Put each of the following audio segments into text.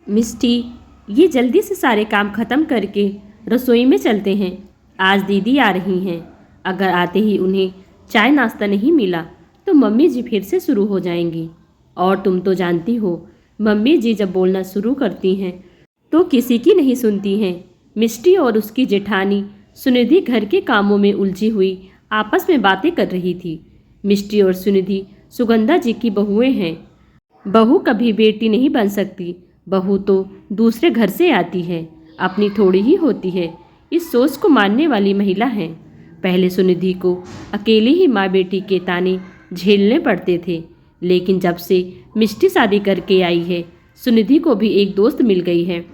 मिष्टी, ये जल्दी से सारे काम खत्म करके रसोई में चलते हैं। आज दीदी आ रही हैं। अगर आते ही उन्हें चाय नाश्ता नहीं मिला तो मम्मी जी फिर से शुरू हो जाएंगी। और तुम तो जानती हो, मम्मी जी जब बोलना शुरू करती हैं तो किसी की नहीं सुनती हैं। मिष्टी और उसकी जेठानी सुनिधि घर के कामों में उलझी हुई आपस में बातें कर रही थी। मिष्टी और सुनिधि सुगंधा जी की बहुएं हैं। बहू कभी बेटी नहीं बन सकती, बहू तो दूसरे घर से आती है, अपनी थोड़ी ही होती है। इस सोच को मानने वाली महिला है। पहले सुनिधि को अकेली ही माँ बेटी के ताने झेलने पड़ते थे, लेकिन जब से मिष्टी शादी करके आई है, सुनिधि को भी एक दोस्त मिल गई है।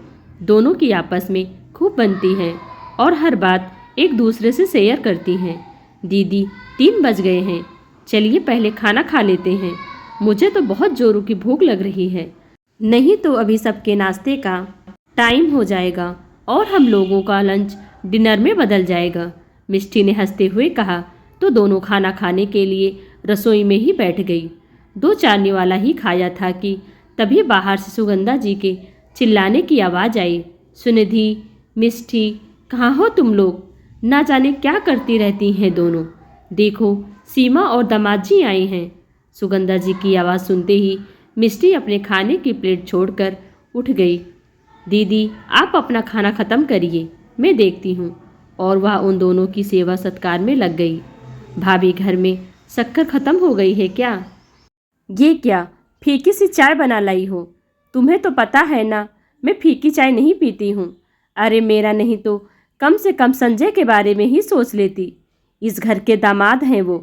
दोनों की आपस में खूब बनती हैं और हर बात एक दूसरे से शेयर करती हैं। दीदी, 3 बज गए हैं, चलिए पहले खाना खा लेते हैं। मुझे तो बहुत जोरों की भूख लग रही है, नहीं तो अभी सबके नाश्ते का टाइम हो जाएगा और हम लोगों का लंच डिनर में बदल जाएगा। मिष्टी ने हंसते हुए कहा तो दोनों खाना खाने के लिए रसोई में ही बैठ गई। 2 चारने वाला ही खाया था कि तभी बाहर से सुगंधा जी के चिल्लाने की आवाज़ आई। सुनिधि, मिष्टी, कहाँ हो तुम लोग? ना जाने क्या करती रहती हैं दोनों। देखो, सीमा और दामाद जी आए हैं। सुगंधा जी की आवाज़ सुनते ही मिष्टी अपने खाने की प्लेट छोड़कर उठ गई। दीदी, आप अपना खाना ख़त्म करिए, मैं देखती हूँ। और वह उन दोनों की सेवा सत्कार में लग गई। भाभी, घर में शक्कर ख़त्म हो गई है क्या? ये क्या फीकी सी चाय बना लाई हो? तुम्हें तो पता है ना, मैं फीकी चाय नहीं पीती हूँ। अरे मेरा नहीं तो कम से कम संजय के बारे में ही सोच लेती। इस घर के दामाद हैं वो,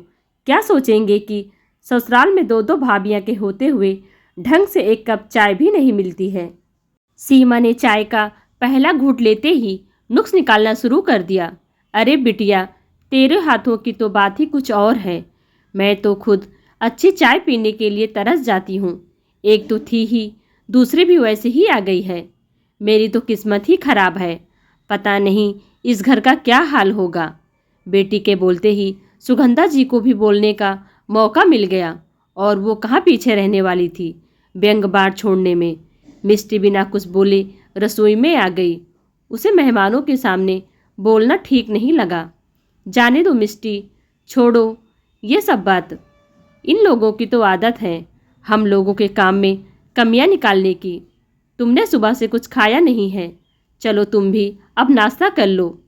क्या सोचेंगे कि ससुराल में 2-2 भाभियाँ के होते हुए ढंग से एक कप चाय भी नहीं मिलती है। सीमा ने चाय का पहला घूंट लेते ही नुक्स निकालना शुरू कर दिया। अरे बिटिया, तेरे हाथों की तो बात ही कुछ और है। मैं तो खुद अच्छी चाय पीने के लिए तरस जाती हूँ। एक तो थी ही, दूसरी भी वैसे ही आ गई है। मेरी तो किस्मत ही खराब है। पता नहीं इस घर का क्या हाल होगा। बेटी के बोलते ही सुगंधा जी को भी बोलने का मौका मिल गया और वो कहाँ पीछे रहने वाली थी व्यंग बाढ़ छोड़ने में। मिष्टी बिना कुछ बोले रसोई में आ गई। उसे मेहमानों के सामने बोलना ठीक नहीं लगा। जाने दो मिष्टी, छोड़ो ये सब बात। इन लोगों की तो आदत है हम लोगों के काम में कमियां निकालने की। तुमने सुबह से कुछ खाया नहीं है, चलो तुम भी अब नाश्ता कर लो।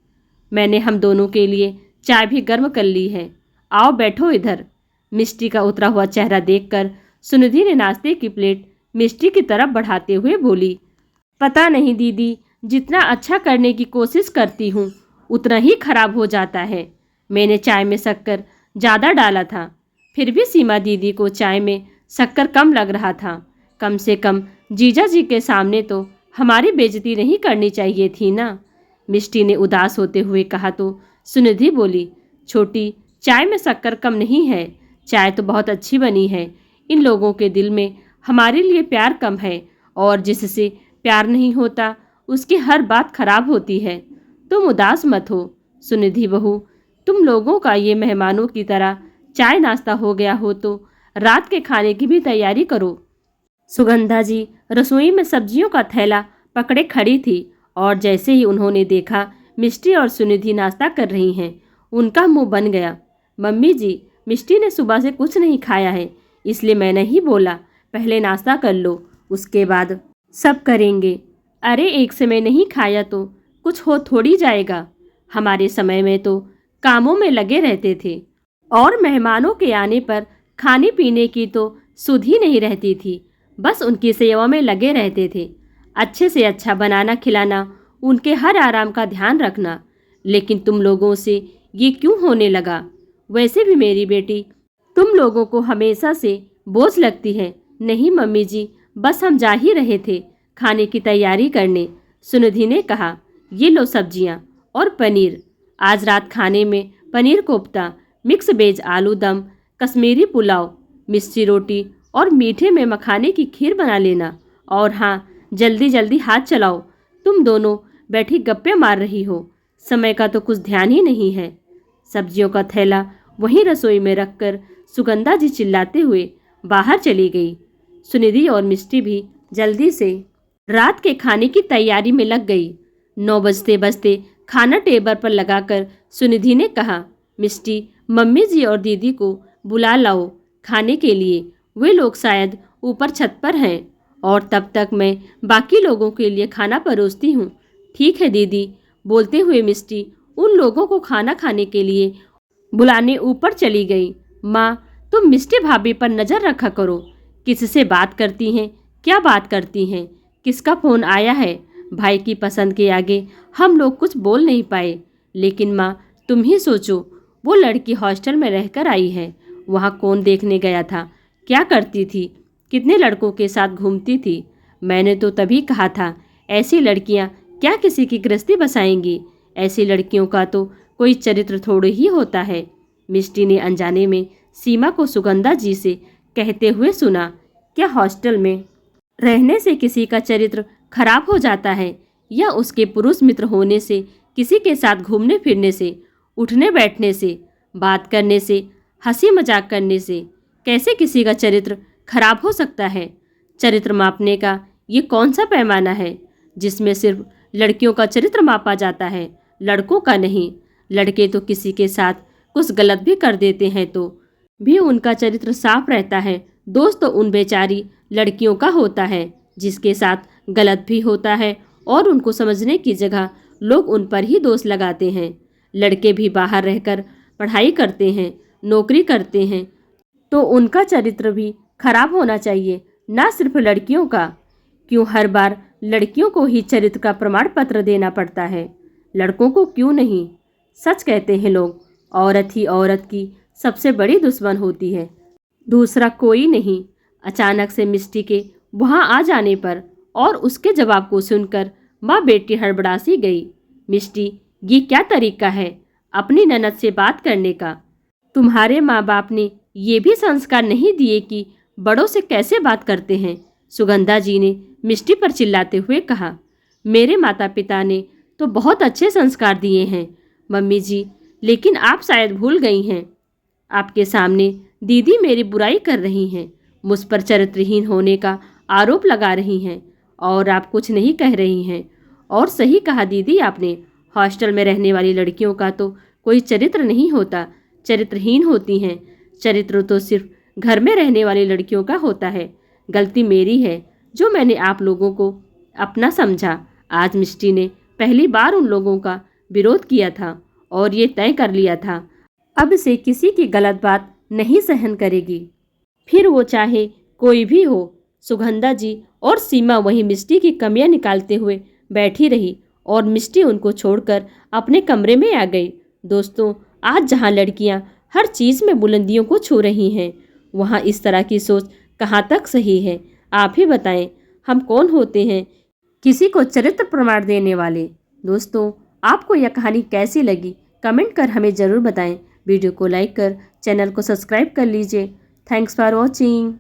मैंने हम दोनों के लिए चाय भी गर्म कर ली है, आओ बैठो इधर। मिष्टी का उतरा हुआ चेहरा देखकर सुनिधि ने नाश्ते की प्लेट मिष्टी की तरफ बढ़ाते हुए बोली, पता नहीं दीदी, जितना अच्छा करने की कोशिश करती हूँ उतना ही खराब हो जाता है। मैंने चाय में शक्कर ज़्यादा डाला था, फिर भी सीमा दीदी को चाय में शक्कर कम लग रहा था। कम से कम जीजा जी के सामने तो हमारी बेइज्जती नहीं करनी चाहिए थी ना। मिष्टी ने उदास होते हुए कहा तो सुनिधि बोली, छोटी, चाय में शक्कर कम नहीं है, चाय तो बहुत अच्छी बनी है। इन लोगों के दिल में हमारे लिए प्यार कम है और जिससे प्यार नहीं होता उसकी हर बात खराब होती है। तुम उदास मत हो सुनिधि बहू, तुम लोगों का ये मेहमानों की तरह चाय नाश्ता हो गया हो तो रात के खाने की भी तैयारी करो। सुगंधा जी रसोई में सब्जियों का थैला पकड़े खड़ी थी और जैसे ही उन्होंने देखा मिष्टी और सुनिधि नाश्ता कर रही हैं, उनका मुंह बन गया। मम्मी जी, मिष्टी ने सुबह से कुछ नहीं खाया है, इसलिए मैंने ही बोला पहले नाश्ता कर लो, उसके बाद सब करेंगे। अरे एक समय नहीं खाया तो कुछ हो थोड़ी जाएगा। हमारे समय में तो कामों में लगे रहते थे और मेहमानों के आने पर खाने पीने की तो सुध ही नहीं रहती थी, बस उनकी सेवा में लगे रहते थे। अच्छे से अच्छा बनाना खिलाना, उनके हर आराम का ध्यान रखना। लेकिन तुम लोगों से ये क्यों होने लगा? वैसे भी मेरी बेटी तुम लोगों को हमेशा से बोझ लगती है। नहीं मम्मी जी, बस हम जा ही रहे थे खाने की तैयारी करने। सुनिधि ने कहा, ये लो सब्जियां और पनीर। आज रात खाने में पनीर कोफ्ता, मिक्स वेज आलू दम, कश्मीरी पुलाव, मिर्ची रोटी और मीठे में मखाने की खीर बना लेना। और हाँ, जल्दी जल्दी हाथ चलाओ, तुम दोनों बैठी गप्पे मार रही हो, समय का तो कुछ ध्यान ही नहीं है। सब्जियों का थैला वहीं रसोई में रखकर सुगंधा जी चिल्लाते हुए बाहर चली गई। सुनिधि और मिष्टी भी जल्दी से रात के खाने की तैयारी में लग गई। 9 बजते बजते खाना टेबल पर लगाकर सुनिधि ने कहा, मिष्टी, मम्मी जी और दीदी को बुला लाओ खाने के लिए। वे लोग शायद ऊपर छत पर हैं और तब तक मैं बाकी लोगों के लिए खाना परोसती हूँ। ठीक है दीदी, बोलते हुए मिष्टी उन लोगों को खाना खाने के लिए बुलाने ऊपर चली गई। माँ, तुम मिष्टी भाभी पर नज़र रखा करो। किससे बात करती हैं, क्या बात करती हैं, किसका फ़ोन आया है। भाई की पसंद के आगे हम लोग कुछ बोल नहीं पाए। लेकिन माँ, तुम ही सोचो, वो लड़की हॉस्टल में रहकर आई है। वहाँ कौन देखने गया था, क्या करती थी, कितने लड़कों के साथ घूमती थी। मैंने तो तभी कहा था, ऐसी लड़कियाँ क्या किसी की गृहस्थी बसाएंगी। ऐसी लड़कियों का तो कोई चरित्र थोड़े ही होता है। मिष्टी ने अनजाने में सीमा को सुगंधा जी से कहते हुए सुना, क्या हॉस्टल में रहने से किसी का चरित्र खराब हो जाता है, या उसके पुरुष मित्र होने से, किसी के साथ घूमने फिरने से, उठने बैठने से, बात करने से, हंसी मजाक करने से कैसे किसी का चरित्र खराब हो सकता है। चरित्र मापने का ये कौन सा पैमाना है जिसमें सिर्फ लड़कियों का चरित्र मापा जाता है, लड़कों का नहीं। लड़के तो किसी के साथ कुछ गलत भी कर देते हैं तो भी उनका चरित्र साफ रहता है। दोस्त तो उन बेचारी लड़कियों का होता है जिसके साथ गलत भी होता है, और उनको समझने की जगह लोग उन पर ही दोष लगाते हैं। लड़के भी बाहर रहकर पढ़ाई करते हैं, नौकरी करते हैं, तो उनका चरित्र भी खराब होना चाहिए, ना सिर्फ लड़कियों का। क्यों हर बार लड़कियों को ही चरित्र का प्रमाण पत्र देना पड़ता है, लड़कों को क्यों नहीं। सच कहते हैं लोग, औरत ही औरत की सबसे बड़ी दुश्मन होती है, दूसरा कोई नहीं। अचानक से मिष्टी के वहाँ आ जाने पर और उसके जवाब को सुनकर माँ बेटी हड़बड़ा सी गई। मिष्टी, ये क्या तरीका है अपनी ननद से बात करने का? तुम्हारे माँ बाप ने ये भी संस्कार नहीं दिए कि बड़ों से कैसे बात करते हैं? सुगंधा जी ने मिष्टी पर चिल्लाते हुए कहा। मेरे माता पिता ने तो बहुत अच्छे संस्कार दिए हैं मम्मी जी, लेकिन आप शायद भूल गई हैं। आपके सामने दीदी मेरी बुराई कर रही हैं, मुझ पर चरित्रहीन होने का आरोप लगा रही हैं, और आप कुछ नहीं कह रही हैं। और सही कहा दीदी आपने, हॉस्टल में रहने वाली लड़कियों का तो कोई चरित्र नहीं होता, चरित्रहीन होती हैं। चरित्र तो सिर्फ घर में रहने वाली लड़कियों का होता है। गलती मेरी है जो मैंने आप लोगों को अपना समझा। आज मिष्टी ने पहली बार उन लोगों का विरोध किया था और ये तय कर लिया था, अब से किसी की गलत बात नहीं सहन करेगी, फिर वो चाहे कोई भी हो। सुगंधा जी और सीमा वहीं मिष्टी की कमियां निकालते हुए बैठी रही और मिष्टी उनको छोड़कर अपने कमरे में आ गई। दोस्तों, आज जहां लड़कियां हर चीज़ में बुलंदियों को छू रही हैं, वहां इस तरह की सोच कहाँ तक सही है? आप ही बताएं, हम कौन होते हैं किसी को चरित्र प्रमाण देने वाले? दोस्तों, आपको यह कहानी कैसी लगी कमेंट कर हमें ज़रूर बताएं। वीडियो को लाइक कर चैनल को सब्सक्राइब कर लीजिए। Thanks for watching.